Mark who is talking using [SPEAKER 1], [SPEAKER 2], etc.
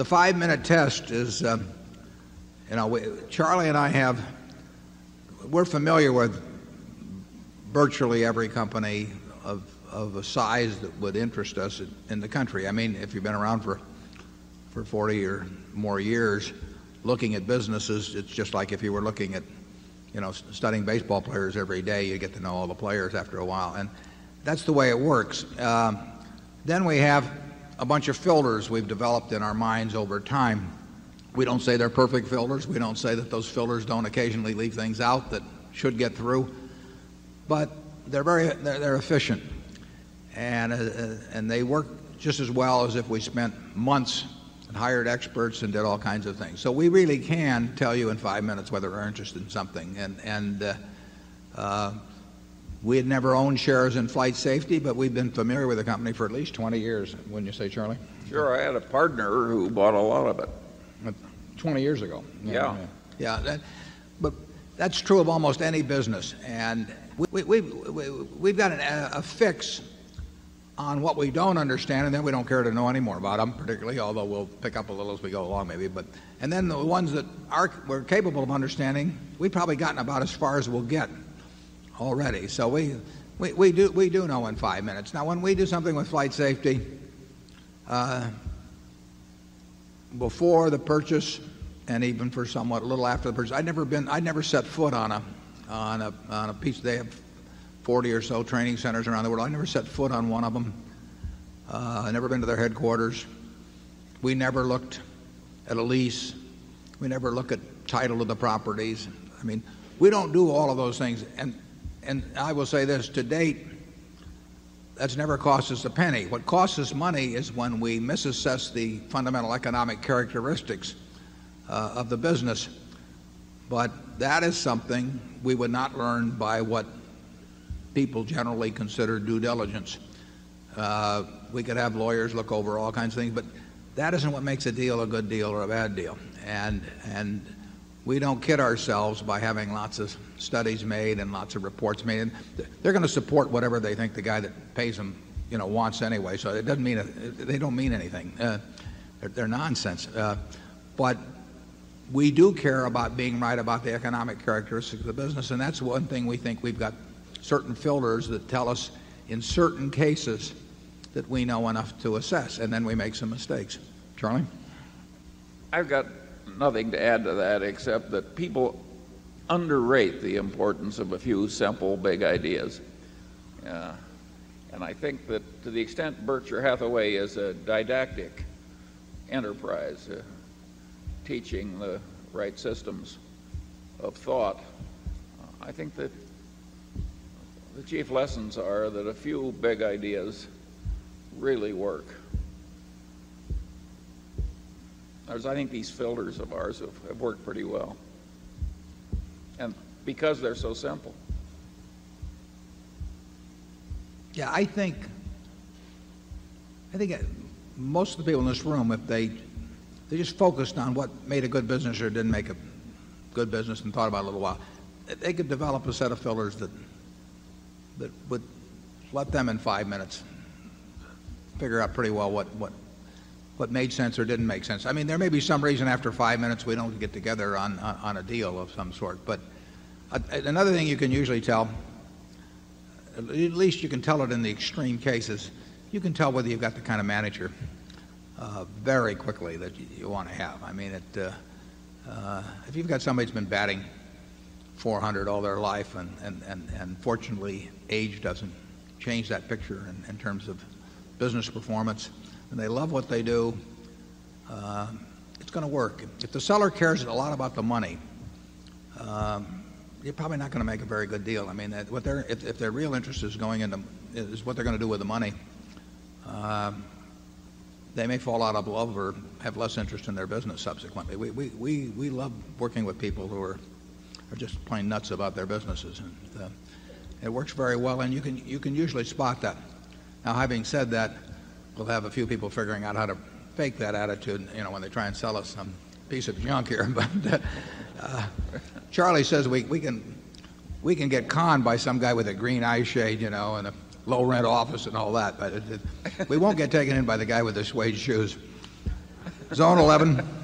[SPEAKER 1] the 5-minute test is, Charlie and I we're familiar with virtually every company of a size that would interest us in the country. I mean, if you've been around for 40 or more years looking at businesses, it's just like if you were looking at, studying baseball players every day, you get to know all the players after a while. And that's the way it works. Then we have a bunch of filters we've developed in our minds over time. We don't say they're perfect filters. We don't say that those filters don't occasionally leave things out that should get through. But they're efficient. And they work just as well as if we spent months and hired experts and did all kinds of things. So we really can tell you in 5 minutes whether we're interested in something. We had never owned shares in Flight Safety, but we've been familiar with the company for at least 20 years, wouldn't you say, Charlie?
[SPEAKER 2] Sure, I had a partner who bought a lot of it.
[SPEAKER 1] 20 years ago.
[SPEAKER 2] Yeah.
[SPEAKER 1] But that's true of almost any business. And we've got a fix on what we don't understand, and then we don't care to know any more about them, particularly, although we'll pick up a little as we go along maybe. And then the ones that we're capable of understanding, we've probably gotten about as far as we'll get already. So we do know in 5 minutes. Now, when we do something with Flight Safety, before the purchase and even for somewhat a little after the purchase, I'd never set foot on a piece. They have 40 or so training centers around the world. I never set foot on one of them. I've never been to their headquarters. We never looked at a lease. We never look at title of the properties. I mean, we don't do all of those things. And I will say this, to date, that's never cost us a penny. What costs us money is when we misassess the fundamental economic characteristics of the business. But that is something we would not learn by what people generally consider due diligence. We could have lawyers look over all kinds of things, but that isn't what makes a deal a good deal or a bad deal. And we don't kid ourselves by having lots of studies made and lots of reports made. And they're going to support whatever they think the guy that pays them, wants anyway. So it doesn't mean they don't mean anything. They're nonsense. But we do care about being right about the economic characteristics of the business, and that's one thing we think we've got certain filters that tell us in certain cases that we know enough to assess, and then we make some mistakes. Charlie?
[SPEAKER 2] I've got nothing to add to that except that people underrate the importance of a few simple big ideas. And I think that to the extent Berkshire Hathaway is a didactic enterprise, teaching the right systems of thought, I think that the chief lessons are that a few big ideas really work. I think these filters of ours have worked pretty well. And because they're so simple.
[SPEAKER 1] Yeah, I think most of the people in this room, if they just focused on what made a good business or didn't make a good business and thought about it a little while, they could develop a set of filters that would let them in 5 minutes figure out pretty well what made sense or didn't make sense. I mean, there may be some reason after 5 minutes we don't get together on a deal of some sort. But another thing you can usually tell, at least you can tell it in the extreme cases, you can tell whether you've got the kind of manager very quickly that you want to have. I mean, if you've got somebody that's been batting .400 all their life, and fortunately age doesn't change that picture in terms of business performance, and they love what they do, it's going to work. If the seller cares a lot about the money, you're probably not going to make a very good deal. I mean, if their real interest is is what they're going to do with the money, they may fall out of love or have less interest in their business subsequently. We love working with people who are just plain nuts about their businesses, and it works very well, and you can usually spot that. Now, having said that, we'll have a few people figuring out how to fake that attitude, when they try and sell us some piece of junk here. But Charlie says we can get conned by some guy with a green eye shade, and a low rent office and all that, but we won't get taken in by the guy with the suede shoes. Zone 11.